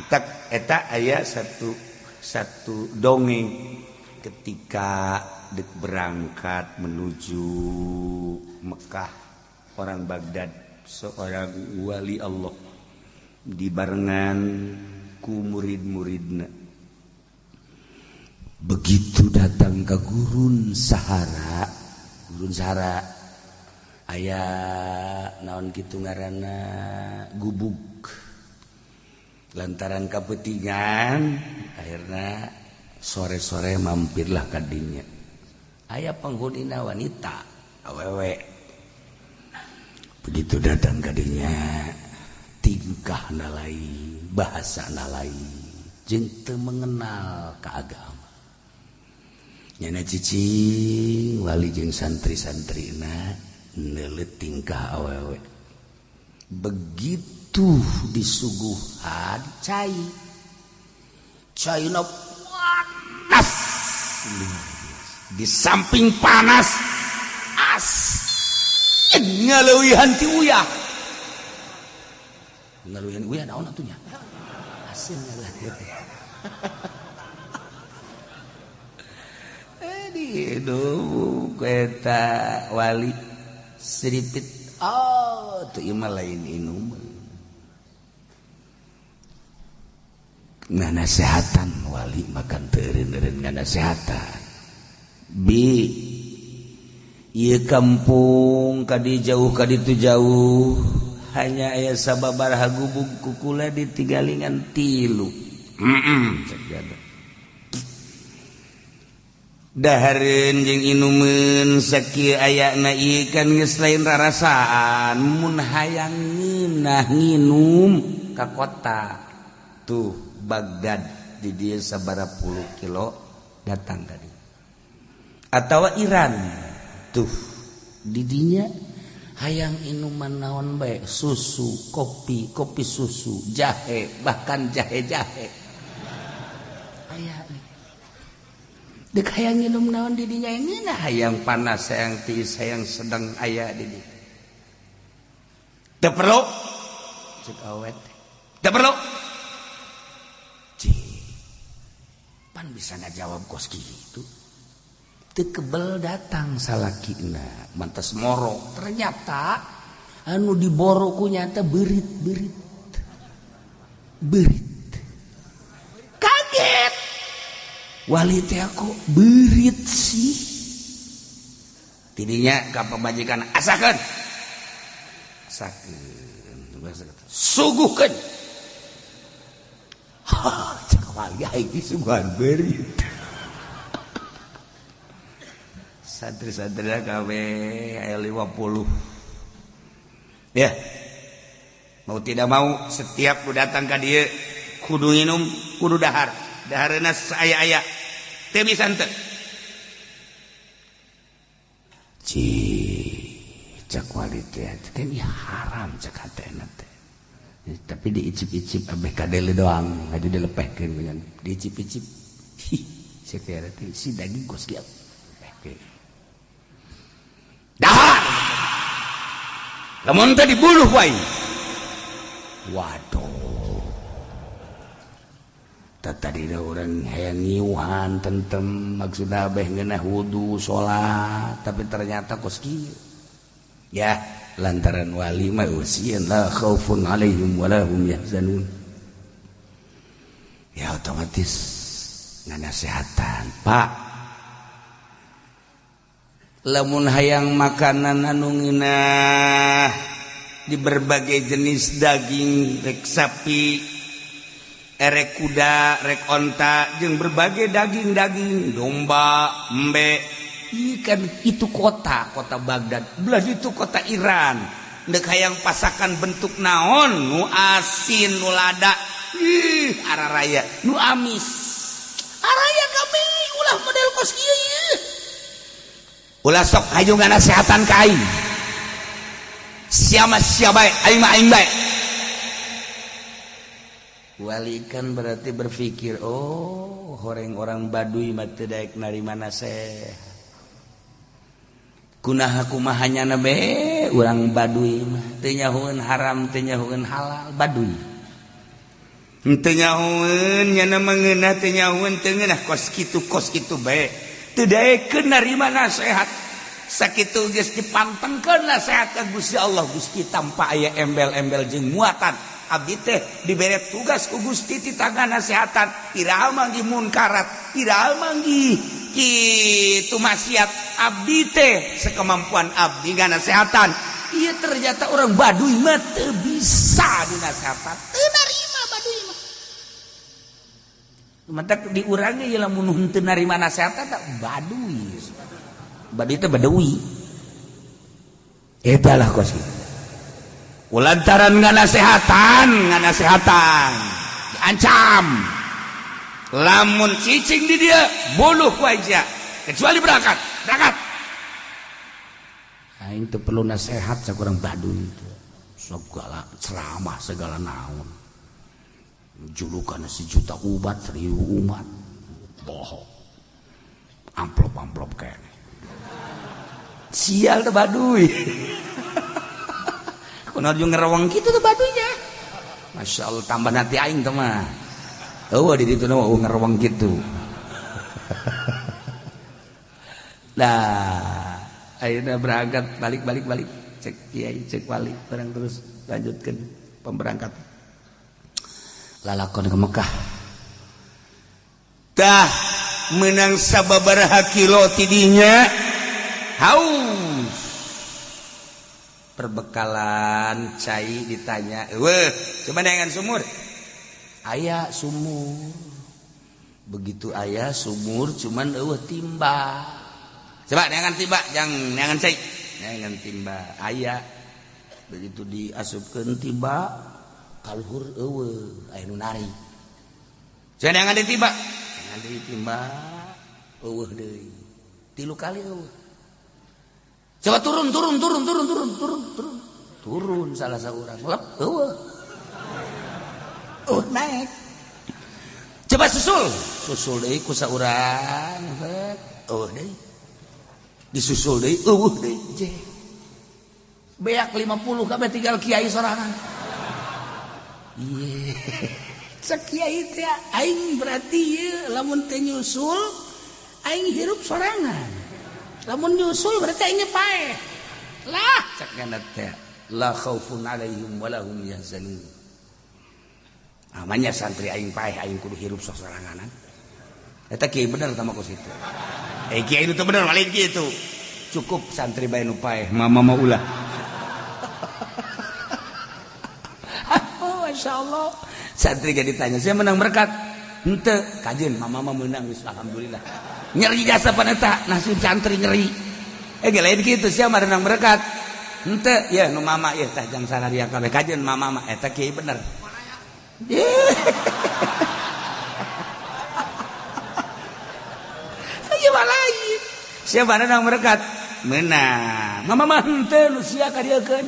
tak eta aya satu dongeng ketika dek berangkat menuju Mekah orang Baghdad seorang wali Allah dibarengan ku murid-muridna. Begitu datang ke Gurun Sahara aya naon kitu ngaranna gubuk. Lantaran kapetingan akhirnya sore-sore mampirlah ka dinya. Aya panghunina wanita awewe. Begitu datang ka dinya tingkahna lain, bahasana lain, jeung teu mengenal ka agama. Nyana cicing wali jeung santri-santrina neuleut tingkah awewe. Begitu disuguhan caina panas, di samping panas ngaleuwihan ti uyah. Ngaleuwihan uyah naon atunya? Asin ngaleuwihan. Aduh, eta wali seripit. Oh, tu imah lain inum. Nganasehatan wali makan teureun-eureun nganasehatan. Ieu kampung kadi jauh kaditu jauh hanya aya sababaraha gubuk kukula ditinggalingan 3. Cek dahareun jeung inumeun sakieu ayana ieu kan geus lain rarasaan mun hayang ngeunah nginum ka kota tuh Baghdad di dieu sabaraha puluh kilo datang tadi atawa Iran tuh di dinya hayang inuman naon bae susu kopi susu jahe bahkan jahe aya dek hayang nginum naon di dinya ngeunah hayang panas hayang tiis hayang sedang aya di dinya teu perlu cek awet teu perlu pan bisa ngajawab kos kitu teu kebel datang salakina mantes moro ternyata anu diboro ku nyata beurit kaget wali teh aku beurit sih tidinya ka pamajikan asakeun suguhkeun cek wali aing disuguhan beurit santri-santrina kabeh aya 50 ya mau tidak mau setiap lu datang ka dieu kudu nginum kudu dahareuna saaya-aya teu bisa henteu cek wali teh kan ieu haram cek hatena teh tapi diicip-icip abeh kadele doang adu dilepehkeun kunyan diicip-icip cek teh si daging kos kieu dahar lamun teh dibuluh wae waduh tadi orang hayang ngiuhan tentem maksudna abeh ngeunah wudu salat tapi ternyata kos kieu ya lantaran wali mah usieun la khaufun alaihim wala hum yahzanun ya otomatis nganasehatan Pak lamun hayang makanan anu ngeunah di berbagai jenis daging rek sapi erek kuda rek onta jeung berbagai daging domba embe ikan itu kota Baghdad belah itu kota Iran ndek hayang pasakan bentuk naon nu asin nu lada araraya nu amis araya kami ulah model kos kieu ulah sok hayu nganasehatan ka aing sia bae aing mah aing bae wali kan berarti berpikir oh horeng orang Baduy mah teu daek narima nasihat kunaha kumahanya be urang Baduy mah teu nyahoeun haram teu nyahoeun halal Baduy henteu nyahoeun nya mangeunah teu nyahoeun teu ngeunah kos kitu bae teu daekeun narima nasihat sakitu geus dipantengkeun nasihat ka Gusti Allah Gusti tanpa aya embel-embel jeung muatan abdi teh dibere tugas ku Gusti ti tangga nasihatan iraha manggi munkarat iraha manggi kitu maksiat abdi teh sakemampuan abdi nganasehatan ieu ternyata orang Baduy mah teu bisa dinasehatan teu narima Baduy mah matak di urang ge lamun henteu narima nasehatan tak Baduy teh Badawi eta lah kos kulantaran nganasehatan diancam lamun cicing di dia buluh ku aja kecuali berangkat aing teu perlu nasihat sakurang Baduy segala ceramah segala naon julukan sejuta umat 1000 umat bohong amplop kayaknya sial teh Baduy kunaon jeung ngerawang kitu teh Baduy nya Masya Allah tambah nanti aing teh mah eueuh di ditu mah ngerawang kitu nah ayeuna berangkat balik cek kiai cek wali barang terus lanjutkeun pemberangkat lalakon ke Mekah tah menang sababaraha kilo tidinya haus perbekalan cai ditanya coba dengan sumur aya sumur begitu aya sumur cuman eueuh timba coba dengan timba jangan dengan cai dengan timba aya begitu diasupkeun timba kaluhur eueuh aya nu nari coba dengan ditimba dengan ditimba eueuh deui 3 kali eueuh coba turun salah seorang lep naik coba susul deui ku saurang deui disusul deui deui beak 50 kabeh tinggal kiai sorangan ieu cek kiai teh aing berarti ieu lamun teu nyusul aing hirup sorangan lamun nyusul berarti aing paeh lah cek gandat teh la khaufun alaihim wala hum yahzanun amanya santri aing paeh aing kudu hirup soranganan eta kiai bener tah mah ku situ kiai itu bener lain kitu cukup santri bae nu paeh mama ulah Masya Allah santri gak ditanya saya menang berkat ente kajen mama menang alhamdulillah nyeri jasa paneta nasib santri nyeri lain gitu siapa menang berkat ente ya nu mama ya tah jang salah dia kabeh kajen mama eta kiai bener ieu lain siapa menang berkat menang mama ente nu sia ka dieukeun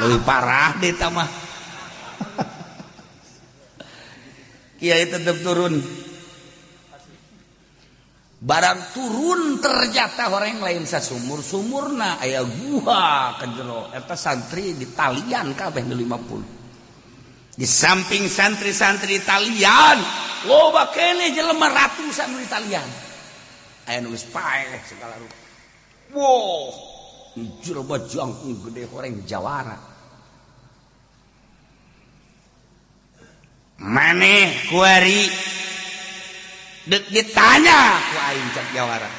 leuwih parah deui tah mah kiai tetap turun barang turun ternyata orang lain sumurna aya guha ka jero eta santri di talian kabeh 50 di samping santri-santri talian loba keneh jelema ratusan di talian aya nu geus paeh segala rupa wow jero jangkung gede horeng jawara maneh kuari dek ditanya ku aing cak jawara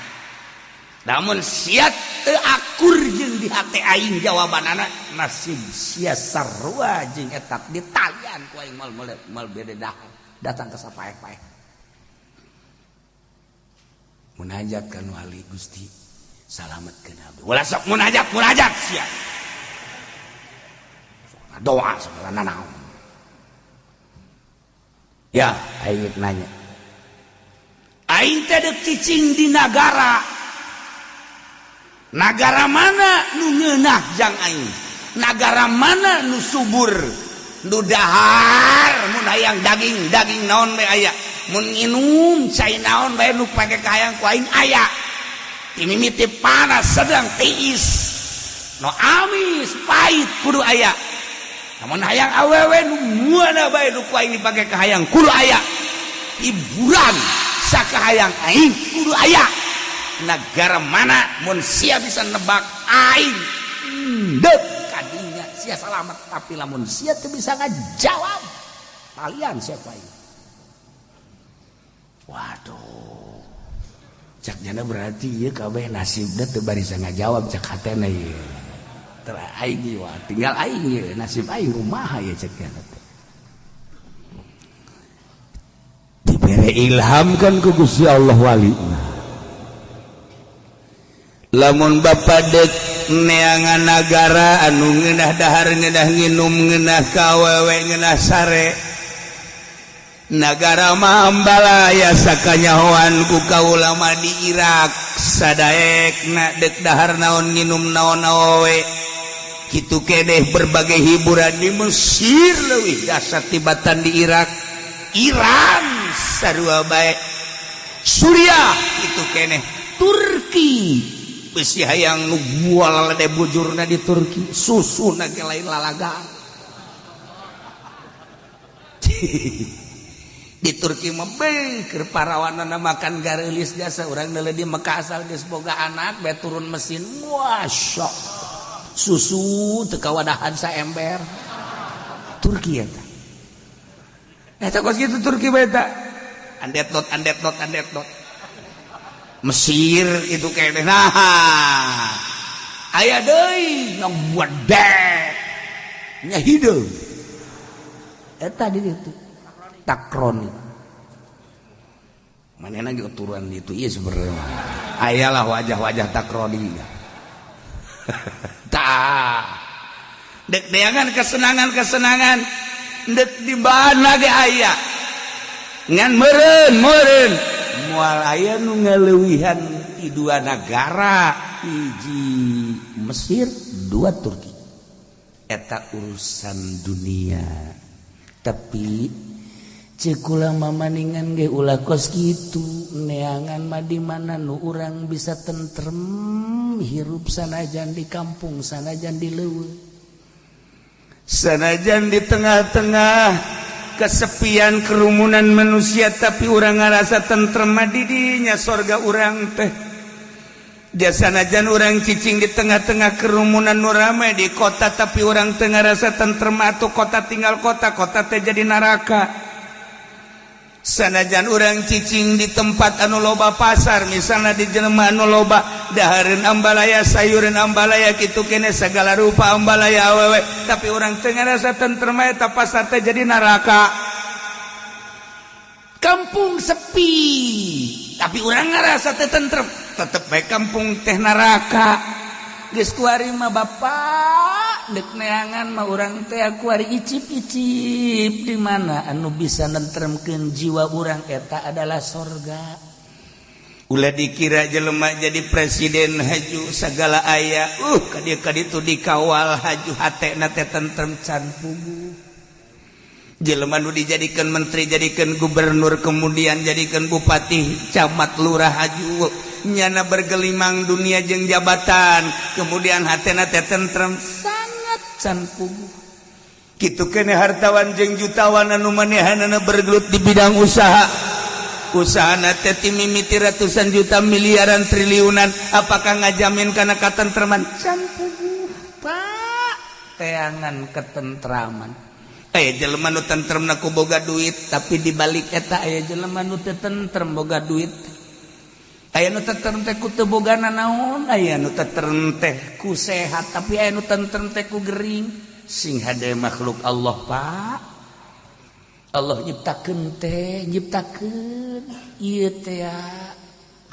namun sia teu akur jeung di hate aing jawabanana nasib sia sarua jeung eta ditalian ku aing mal bededah datang ke sapaeh-paeh munajat ka wali Gusti salametkeun abdi ulah sok munajat sia doa segala nanaon ya aing nanya aing teh deuk cicing di nagara mana nu ngeunah jang aing nagara mana nu subur nu dahar mun hayang daging naon bae aya mun nginum cai naon bae nu pake kahayang ku aing aya timimiti panas sedang tiis no amis pahit kudu aya namun hayang awewe nu muana bae nu ku aing dipake ka hayang kudu aya hiburan sakahayang aing kudu aya negara mana mun sia bisa nebak aing dek kadinya sia selamat tapi lamun sia teu bisa ngajawab kalian siapa ini waduh cak jana berarti ieu kabeh nasibna teu barisa ngajawab cak hatena ieu aing ieu tinggal aing ieu nasib aing kumaha ya cek jana dibere ilham kan ku Gusti Allah walina lamun bapa dek neangan nagara anu ngeunah dahar ngeunah nginum ngeunah kawewe ngeunah sare nagara mah ambalaya sakanyahoan ku kaula mah di Irak sadaekna dek dahar naon nginum naon awewe kitu keneh berbagai hiburan di Mesir leuwih dahsyat tibatan di Irak Iran sarua bae Suriah kitu keneh Turki besi hayang nu bual lede bujurna di Turki susuna ge lain lalagaan di Turki mah keur parawanana makan gareulis jasa urang neuleuh di Mekah asal geus boga anak bae turun mesin masya susu teu kawadahan saember Turki eta kos kitu Turki bae eta andet not Mesir itu kayaknya nah aya deui nu buadek nya hideung eta di ditu takroni manehna ge uturan ditu ieu sebenarnya ayalah wajah-wajah takroni tah dek deangan kesenangan dek di bahanna ge aya ngan meureun moal aya nu ngaleuwihan di dua negara hiji Mesir dua Turki eta urusan dunia tapi ceuk ulah mamaningan ge ulah kos kitu neangan mah di mana nu urang bisa tentrem hirup sanajan di kampung sanajan di leuweung sanajan di tengah-tengah kesepian kerumunan manusia tapi urang ngarasa tentrem di dinya sorga urang teh dia sanajan urang cicing di tengah-tengah kerumunan nu rame di kota tapi urang teu ngarasa tentrem atuh kota tinggal kota teh jadi neraka sanajan urang cicing di tempat anu loba pasar misalnya di jelema anu loba dahareun ambalaya sayureun ambalaya kitu keneh sagala rupa ambalaya awewe tapi urang teu ngarasa tentrem eta pasar teh jadi neraka kampung sepi tapi urang ngarasa teu tentrem tetep bae kampung teh neraka geus kuari mah bapak dek neangan mah urang teh kuari icip-icip di mana anu bisa nentremkeun jiwa urang eta adalah sorga ulah dikira jelema jadi presiden haju sagala aya kaditu dikawal haju hatena teh tentrem can puguh jelema nu dijadikeun menteri jadikeun gubernur kemudian jadikeun bupati camat lurah haju nyana bergelimang dunia jeung jabatan kemudian hatena teh tentrem sangat can puguh kitu keneh hartawan jeung jutawan anu manehanana bergelut di bidang usahana teh timimiti ratusan juta miliaran triliunan apakah ngajamin kana katentreman can puguh pak teangan ketentraman jelema nu tentremna ku boga duit tapi dibalik eta aya jelema nu teu tentrem boga duit aya nu tentrem teh ku teu bogana naon aya nu tentrem teh ku sehat tapi aya nu tentrem teh ku gering sing hade makhluk Allah pak Allah nyiptakeun ieu teh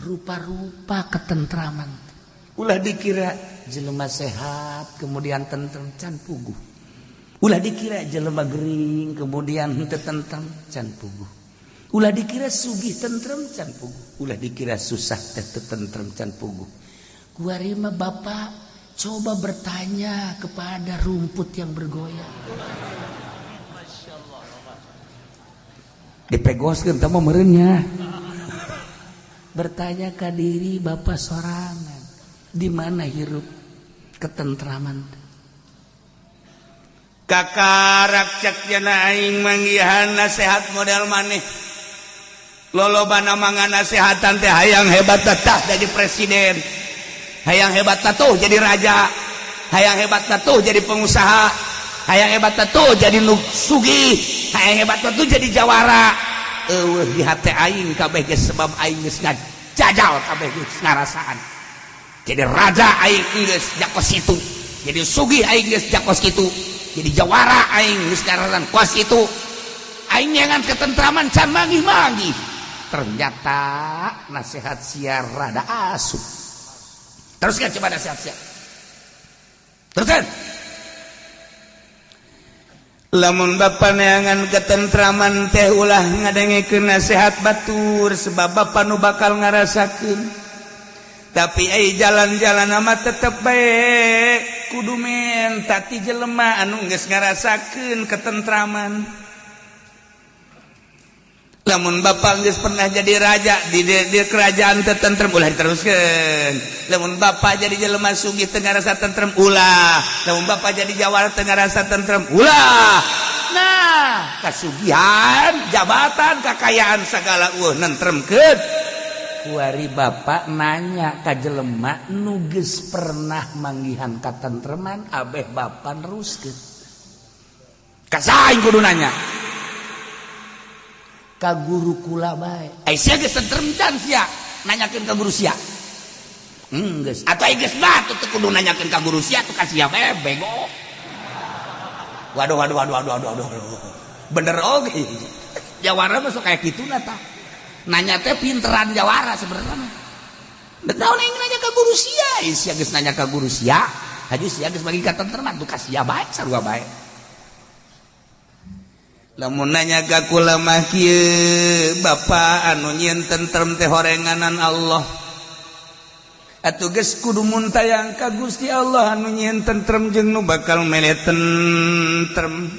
rupa-rupa ketentraman ulah dikira jelema sehat kemudian tentrem can puguh ulah dikira jelema gering kemudian teu tentrem can puguh ulah dikira sugih tentrem can puguh ulah dikira susah teh teu tentrem can puguh kuari mah bapak coba bertanya kepada rumput yang bergoyang dipegoskeun teh mah meureunnya bertanya ka diri bapak sorangan di mana hirup ketentraman Kakak ceknya aing manggihan nasihat model maneh lolobana mangan nasihatan teh hayang hebat tah jadi presiden, hayang hebat tuh jadi raja, hayang hebat tuh jadi pengusaha, hayang hebat tuh jadi sugih, hayang hebat tuh jadi jawara. Eueuh di hate aing kabeh geus sebab aing geus ngajajal kabeh geus ngarasaan. Jadi raja aing geus jakos itu, jadi sugih aing geus jakos itu, jadi jawara aing geus ngarasan kuas itu. Aing nyangan ketentraman can manggih-manggih. Ternyata nasihat sia rada asup. Teruskan coba nasihat sia. Teruskan. Lamun bapa neangan ketentraman teh ulah ngadengekeun nasihat batur sebab bapa nu bakal ngarasakeun. Tapi ai jalan-jalan mah tetep bae kudu menta ti jelema anu geus ngarasakeun ketentraman. Lamun bapak geus pernah jadi raja di kerajaan teu tentrem ulah diteruskeun. Lamun bapak jadi jelema sugih teu ngarasa tentrem ulah. Lamun bapak jadi jawara teu ngarasa tentrem ulah. Nah, kasugihan, jabatan, kakayaan sagala nentremkeun. Kuari bapak nanya ka jelema nu geus pernah manggihan katentreman abeh bapak neruskeun. Kasaing kudu nanya. Ka guru kula bae. Ai sia geus tentrem can sia nanyakeun ka guru sia. Geus. Atuh ai geus batu teu kudu nanyakeun ka guru sia atuh ka sia bae bego. Waduh. Bener oge. Jawara mah sok aya kituna tah. Nanya teh pinteran jawara sebenarnya. Da naon aing nanya ka guru sia? Ai sia geus nanya ka guru sia. Haji sia geus bagi katentreman tuh ka sia bae sarua bae. Lamun nanya ka kula mah kieu bapa anu nyieun tentrem teh horenganan Allah. Atuh geus kudu muntayang ka Gusti Allah anu nyieun tentrem jeung nu bakal mere tentrem.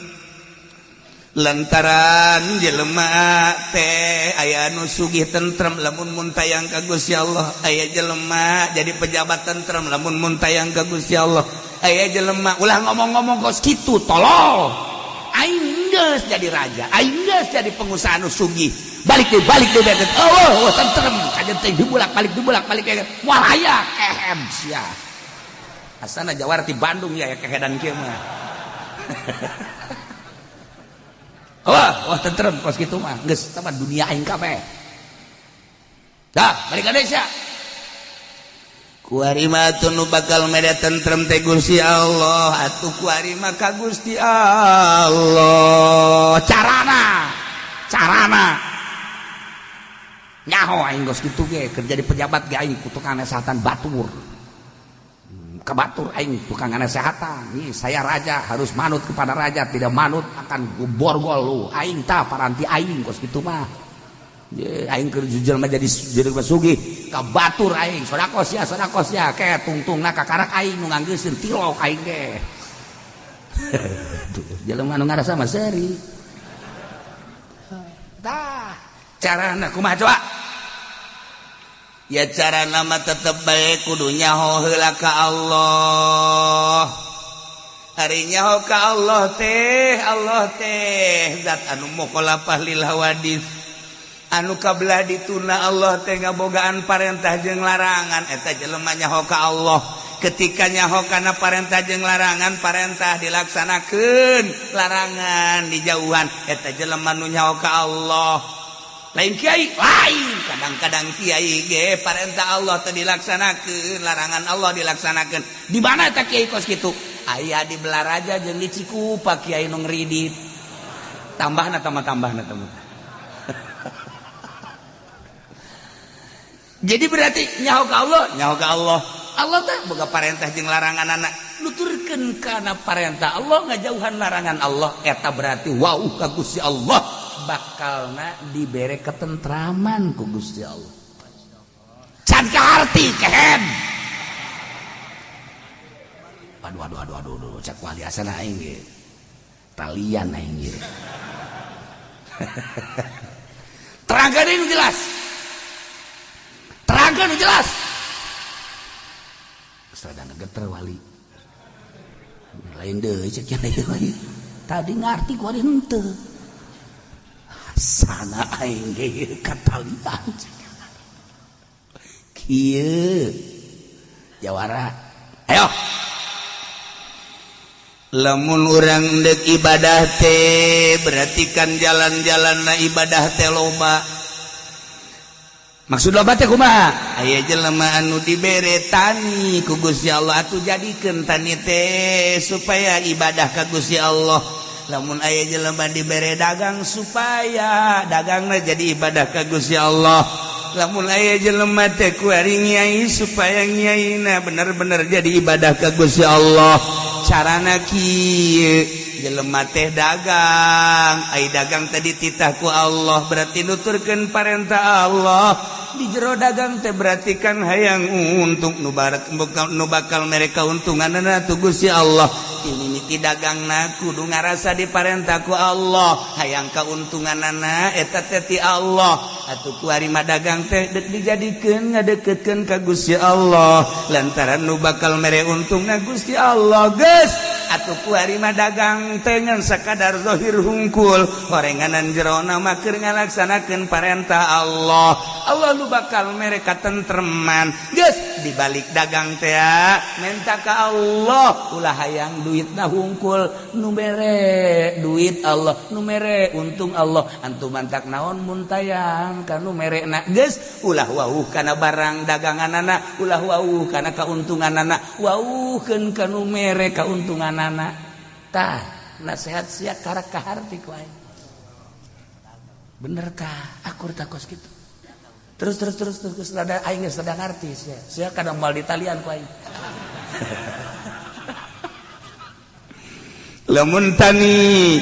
Lantaran jelema teh aya anu sugih tentrem lamun muntayang ka Gusti Allah, aya jelema jadi pejabat tentrem lamun muntayang ka Gusti Allah. Aya jelema ulah ngomong-ngomong kos kitu tolol. Aing geus jadi raja, aing geus jadi pengusaha anu sugih. Balik deh beget. Oh, tentrem. Kajen teh dibulak-balik moal aya kehem sia. Asana jawara ti Bandung ya kehedan kieu mah. Wah, tentrem kos kitu mah. Geus tah dunia aing kabeh. Dah, balik ka deui sia. Kuari mah nu bakal mere tentrem teh Gusti Allah, atuh kuari mah ka Gusti Allah. Carana nyaho aing geus kitu ge kerja di pejabat ge aing tukang nasehatan batur. Ka batur aing tukang nasehatan. Nih saya raja harus manut kepada raja, tidak manut akan borgol lu. Aing tah paranti aing geus kitu mah. Ye aing keur jelema jadi sugih ka batur aing sodakos ya ke tungtungna kakarak aing nu nganggeuskeun tilok aing ge. Jelema nu ngarasa mah seuri. Tah carana kumaha coba? Ya carana mah tetep bae kudu nyaho heula ka Allah. Ari nyaho ka Allah teh zat anu mukhalafah lil hawadits. Anu kabelah dituna Allah teh ngabogaan parentah jeung larangan eta jelema nyaho ka Allah. Ketika nyaho kana parentah jeung larangan, parentah dilaksanakeun, larangan dijauhan, eta jelema nu nyaho ka Allah. Lain kiai, lain kadang-kadang kiai ge parentah Allah teh dilaksanakeun, larangan Allah dilaksanakeun. Di mana eta kiai kos kitu? Aya di Belaraja jeung di Cikupa kiai nu ngridit. Tambahna tambah. Jadi berarti nyaho ka Allah. Allah teh boga parentah jeung larangan anak. Nuturkeun kana parentah Allah ngajauhan larangan Allah. Eta berarti wauh ka Gusti Allah bakalna dibere ketentraman ku Gusti Allah. Can kaharti kehem. Aduh, cak wali asana aing ge. Talian aing ge. Terangkeun nu jelas. Terangkan jelas. Sadana geter wali. Lain deui cek nya ieu. tadi ngarti ku ari henteu sana aing ge katalian kieu jawara ayo lamun urang dek ibadah teh berarti kan jalan-jalan na ibadah teh loba. Maksud loba teh kumaha? Aya jelema anu dibere tani ku Gusti Allah atuh jadikeun tani teh supaya ibadah ka Gusti Allah. Lamun aya jelema dibere dagang supaya dagangna jadi ibadah ka Gusti Allah. Lamun aya jelema teh ku ari nyai supaya nyaina bener-bener jadi ibadah ka Gusti Allah. Carana kieu jelema teh dagang ai dagang tadi titah ku Allah berarti nuturkeun parentah Allah di jero dagang teh berarti kan hayang untung nu bakal mereka untunganna tu Gusti Allah ini miti dagangna kudu ngarasa di parentah ku Allah hayang kauntunganna eta teh ti Allah atuh ku ari mah dagang teh dek dijadikeun ngadeukeutkeun ka Gusti Allah lantaran nu bakal mere untungna Gusti Allah geus atuh ku ari mah dagang teh ngan sakadar zahir hungkul horenganan jerona mah keur ngalaksanakeun parentah Allah Allah nu bakal mereka tentreman geus dibalik dagang teh menta ka Allah ulah hayang duitna hungkul nu mere duit Allah nu mere untung Allah antum mantak naon mun tayang ka nu merena geus ulah wauh kana barang daganganana ulah wauh kana kauntunganana wauhkeun ka nu mere kauntunganana tah nasihat sia karak kaharti ku aing bener kah akur takos kitu terus rada aing geus rada ngarti sia kadang mal ditalian ku aing lamun tani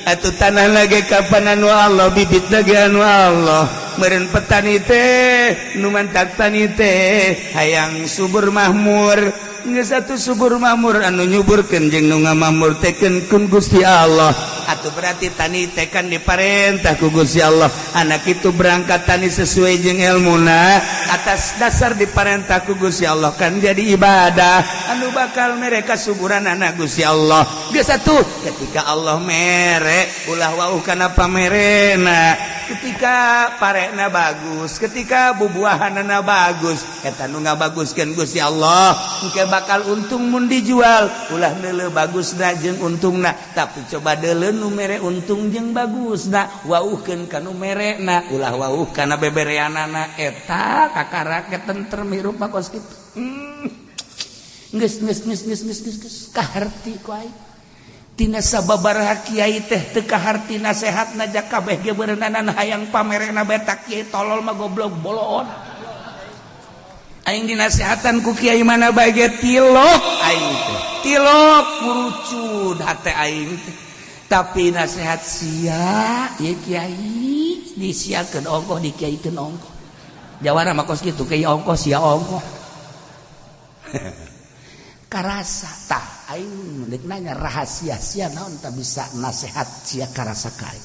atuh tanah lagi kapan anu Allah bibit lagi anu Allah meureun petani teh nu mantak tani teh hayang subur makmur geus atuh subur makmur anu nyuburkeun jeung nu ngamamurtekeun kun Gusti Allah atuh berarti tani teh kan diparentah ku Gusti Allah anak itu berangkat tani sesuai jeung ilmuna atas dasar diparentah ku Gusti Allah kan jadi ibadah anu bakal mereka suburan anak Gusti Allah geus atuh ketika Allah mere ulah wauh kana pamerena ketika parena bagus ketika bubuahanana bagus eta nu ngabaguskeun Gusti Allah engke bakal untung mun dijual ulah deuleu bagusna jeung untungna tapi coba deuleu nu mere untung jeung bagusna wauhkeun ka nu merena ulah wauh kana bebereanana eta kakara ketentrem hirup bakos kitu geus kaharti ku aing tina sababaraha kiai teh teu kaharti nasehatna jak kabeh ge beuneunan hayang pamerena betak kiai tolol mah goblok boloon aing dinasehatan ku kiai mana bae ge tilok aing teh tilok murucud hate aing teh tapi nasihat sia ieu kiai disiakeun ongkoh dikiaikeun ongkoh jawara mah kos kitu kiai ongkoh sia ongkoh karasa tah aing deuk nanya rahasia sia naon tah bisa nasihat sia karasa kae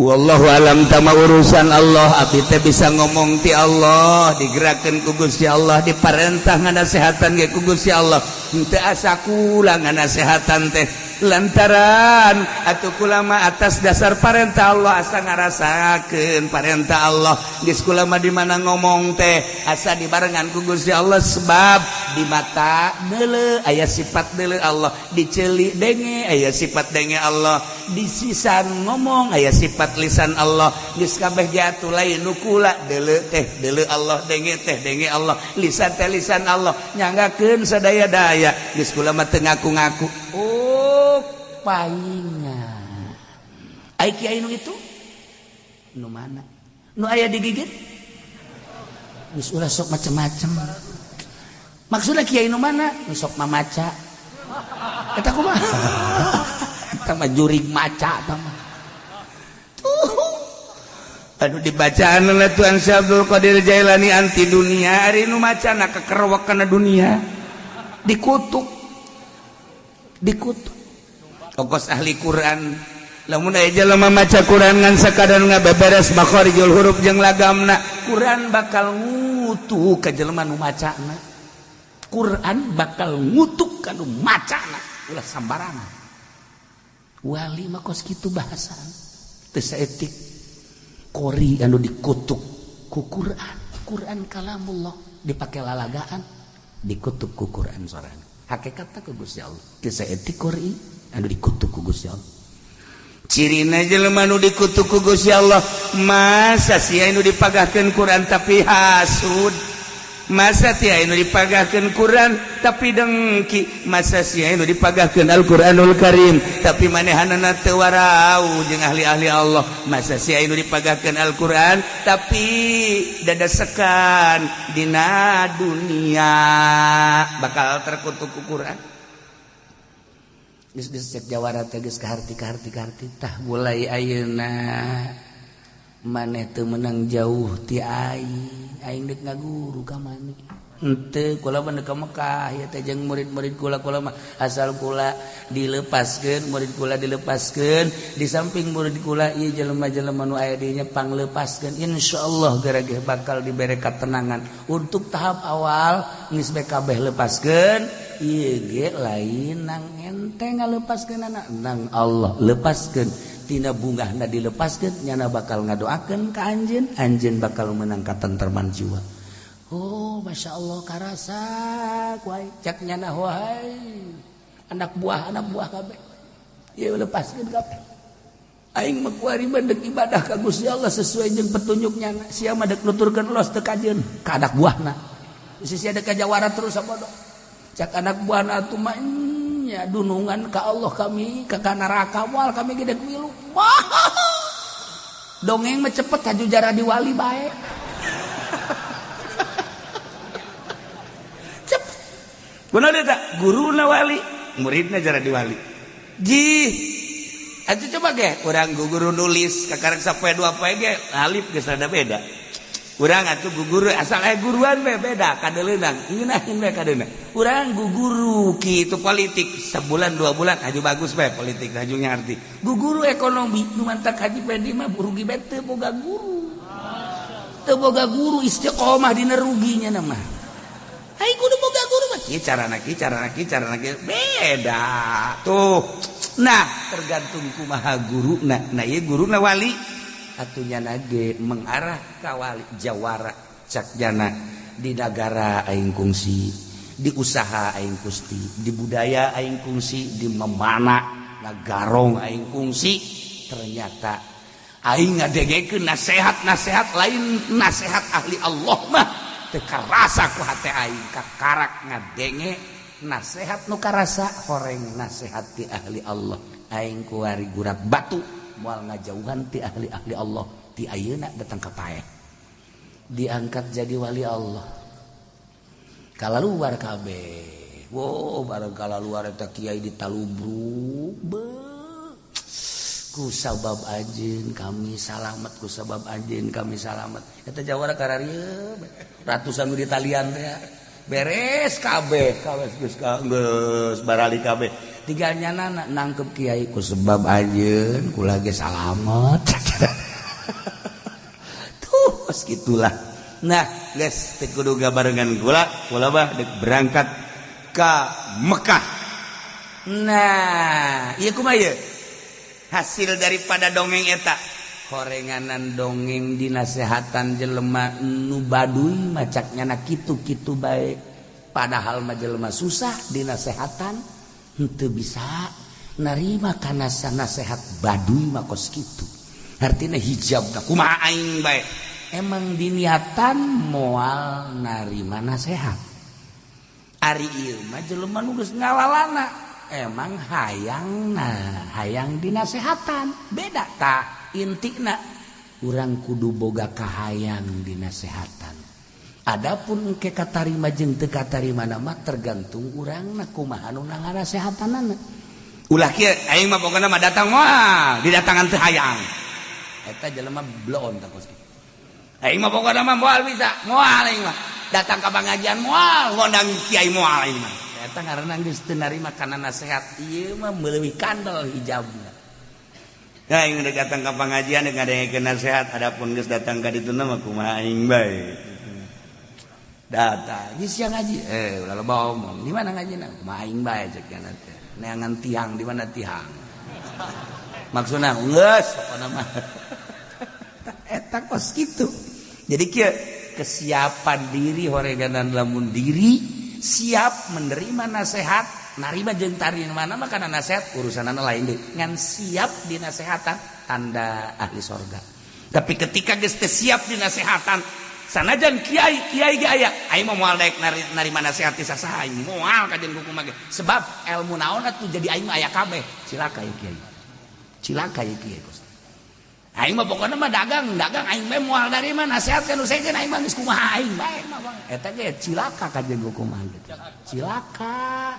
wallahu alam tama urusan Allah abdi teh bisa ngomong ti Allah digerakkeun ku Gusti Allah diparentah nganasehatan ge ku Gusti Allah henteu asa kula nganasehatan teh lantaran atuh kula mah atas dasar parentah Allah asa ngarasakeun parentah Allah geus kula mah di mana ngomong teh asa dibarengan ku Gusti Allah sebab di mata deuleu aya sifat deuleu Allah diceuli denge aya sifat denge Allah di sisan ngomong aya sifat lisan Allah geus kabeh jatuh lain nu kula deuleu teh deuleu Allah denge teh denge Allah lisan teh lisan Allah nyanggakeun sadaya-daya geus kula mah teu ngaku-ngaku painga ai kiai nu itu nu mana nu aya digigit geus ulah sok macem-macem maksudna kiai nu mana nu sok mamaca eta kumaha eta mah jurig maca eta mah anu dibacaan oleh Tuan Syekh Abdul Qadir Jailani anti dunia ari nu macana kekerwak kana dunia dikutuk ongkos ahli Quran lamun aya jelema maca Quran ngan sakadar ngabeberes makharijul huruf jeung lagamna Quran bakal ngutuk ka jelema nu macana Quran bakal ngutuk ka nu macana ulah sambarangan wali mah kos kitu bahasan teu saeutik qori anu dikutuk ku Quran kalamullah dipake lalagaan dikutuk ku Quran sorangan hakikatna ku Gusti Allah teu saeutik qori anu dikutuk ku Gusti Allah cirina jelema nu dikutuk ku Gusti Allah masa sia anu dipagahkeun Quran tapi hasud masa sia anu dipagahkeun Quran tapi dengki masa sia anu dipagahkeun Al-Qur'anul Karim tapi manehanana teu warau jeung ahli-ahli Allah masa sia anu dipagahkeun Al-Qur'an tapi dadasekan dina dunia bakal terkutuk ku Quran geus cek jawara teh geus kaharti tah mulai ayeuna maneh teu menang jauh ti aing deuk ngaguru ka maneh henteu kula mah ka Mekah ya teh jeung murid-murid kula mah asal kula dilepaskeun murid kula dilepaskeun di samping murid kula ieu jelema-jelema nu aya dieu nya panglepaskeun insyaallah gara-gara bakal dibere katenangan untuk tahap awal geus bae kabeh lepaskeun ieu ge lain nang ente ngalepaskeunana nang Allah lepaskeun tina bungahna dilepaskeun nyana bakal ngadoakeun ka anjeun bakal menang katentreman jiwa. Oh masya Allah karasa kuai cak nyana wahai anak buah kabeh ieu lepaskeun kabeh aing mah kuari deuk ibadah ka Gusti Allah sesuai jeung petunjuknya sia mah deuk nuturkeun los teu kajeun ka anak buahna sia deuk kajawara terus sabodo cak anak buahna atuh mah nya dunungan ka Allah kami ka neraka moal kami gede milu dongeng mah cepet haju jara di wali bae cepet bener tak guruna wali muridna jara di wali ji atuh coba ge urang guru nulis kakarek sapoe dua poe ge alif geus rada beda urang atuh guguru asal aya guruan we beda kadeleunang ngeunaheun we kadeuna urang guguru kitu politik sebulan 2 bulan aju bagus we politik aju ngarti guguru ekonomi nu mantak haji pedi mah rugi bae teu boga guru istiqomah dina ruginya mah ai kudu boga guru mah ieu carana ki beda tuh nah tergantung kumaha guruna nah ieu guruna wali atunya nage mengarah ka wali jawara cak jana di negara aing kungsi di usaha aing kungsi di budaya aing kungsi di memana ngagarong aing kungsi ternyata aing ngadengekeun nasihat lain nasihat ahli Allah mah teu karasa ku hate aing kakarak ngadenge nasihat nu karasa horeng nasihat ti ahli Allah aing kuari gurak batu moal ngajauhan ti ahli-ahli Allah ti ayeuna datang ka paeh diangkat jadi wali Allah kalaluar kabeh wow bareng kalaluar eta kiai ditalubruk ku sabab anjeun kami salamet ku sabab anjeun kami salamet eta jawara kararieu ratusan di talian teh beres kabeh geus barali kabeh tiganya nangkep kiai ku sebab anjeun kula ge salamet tuh gitulah nah geus teu kudu gabarengan kula mah deuk berangkat ka Mekah nah ieu kumaha ieu hasil daripada dongeng eta horenganan dongeng dinasehatan jelema nu baduy macaknya kitu-kitu bae padahal mah jelema susah dinasehatan henteu bisa narima kana nasihat baduy mah kos kitu artina hijabna kumaha aing bae emang diniatan moal narima nasihat ari ieu mah jelema nu geus ngalalana emang hayang dinasehatan beda tah intina urang kudu boga kahayang dinasehatan adapun engke katarima jeung teu katarimana mah tergantung urangna kumaha anu nganasehatanana ulah kieu aing mah pokona mah datang moal didatangan teu hayang eta jelema bloon tah kos aing mah pokona mah moal bisa moal aing mah datang ka pangajian moal ngondang kiai moal aing mah eta ngaranna geus teu narima kana nasihat ieu mah meuleuwih kandel hijabna aing geus datang ka pangajian geus ngadengekeun nasihat adapun geus datang ka ditu mah kumaha aing bae datang geus sia ngaji ulah loba omong di mana ngajina kumaha aing bae cek kana teh neangan tiang di mana tiang maksudnya geus pokona mah eta kos kitu. Jadi kieu kesiapan diri horeganan lamun diri siap menerima nasihat, narima jeung tarimana mah kana nasihat urusanana lain deui. Ngan siap dinasehatan tanda ahli sorga. Tapi ketika geus teu siap dinasehatan, sanajan kiai ge aya, aing mah moal daek narima nasihat ti sasaha aing moal ka jeung kuku mah. Sebab ilmu naon atuh jadi aing mah aya kabeh. Cilaka ieu kiai. Cilaka ieu kiai. Aing mah pokona mah dagang aing mah moal dari mana nasihat kan usahakeun aing mah geus kumaha aing bae mah bang eta ge cilaka ka jeung kumaha gitu. Cilaka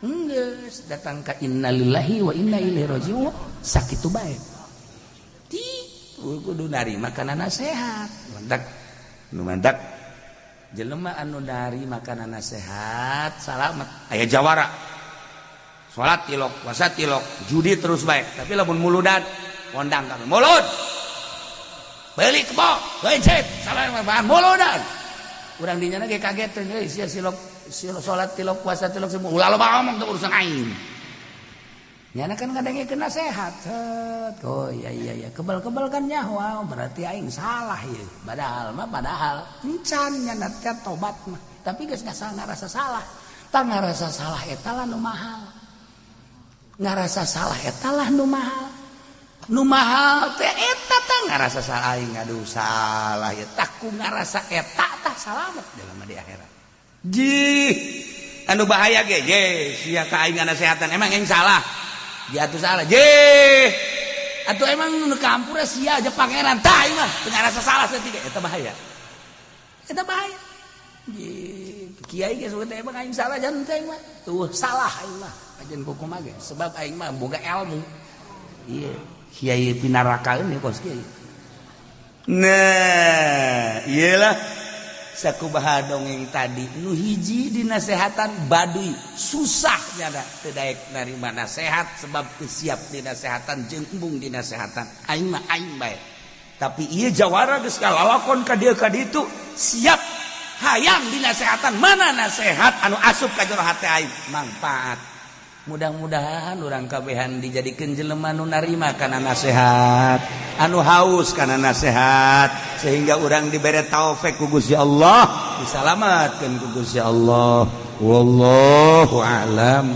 geus datang ka innalillahi wa inna ilaihi raji'un sakitu bae. Ti kudu narima kana nasihat. Mantak jelema anu narima kana nasihat salamet aya jawara. Salat tilok, puasa tilok, judi terus bae. Tapi lamun muludan mondang kami mulud beli kebok becet salah bahan muludan urang dinya ge kaget euy sia silok salat tilok puasa tilok semua ulah loba ngomong teu urusan aing nyana kan kadangeukeun nasehat oh iya kebal-kebal kan nyawa berarti aing salah ieu padahal encan nyana teh tobat mah tapi geus ngarasa salah tah ngarasa salah eta lah nu mahal ngarasa salah eta lah nu mahal teh eta tah ngarasa salah aing aduh salah ya tak ku ngarasa eta tah salamet dalam di akhirat. Jih anu bahaya ge sia ka aing nasehatan emang aing salah. Dia atuh salah. Jih atuh emang nu kampura sia aja pangeran tah aing mah teu ngarasa salah saeutik eta bahaya. Eta bahaya. Jih kiai geus teh emang aing salah janten teh aing mah. Tuh salah aing mah. Ajeun hukum ge sebab aing mah boga ilmu. Iya. Kiai pinarakaeun ya kos kiai. Nah, iyalah sakumaha dongeng tadi nu hiji dinasehatan baduy susah nyana teu daek narima nasehat sebab teu siap dinasehatan jeung embung dinasehatan. Aing mah aing bae. Tapi ieu jawara geus kalalakon ka dieu ka ditu siap hayang dinasehatan mana nasehat anu asup ka jero hate aing manfaat. Mudah-mudahan urang kabehan dijadikeun jelema nu narima kana nasihat, anu haus kana nasihat sehingga urang dibere taufik ku Gusti Allah, disalamatkeun ku Gusti Allah. Wallahu a'lam.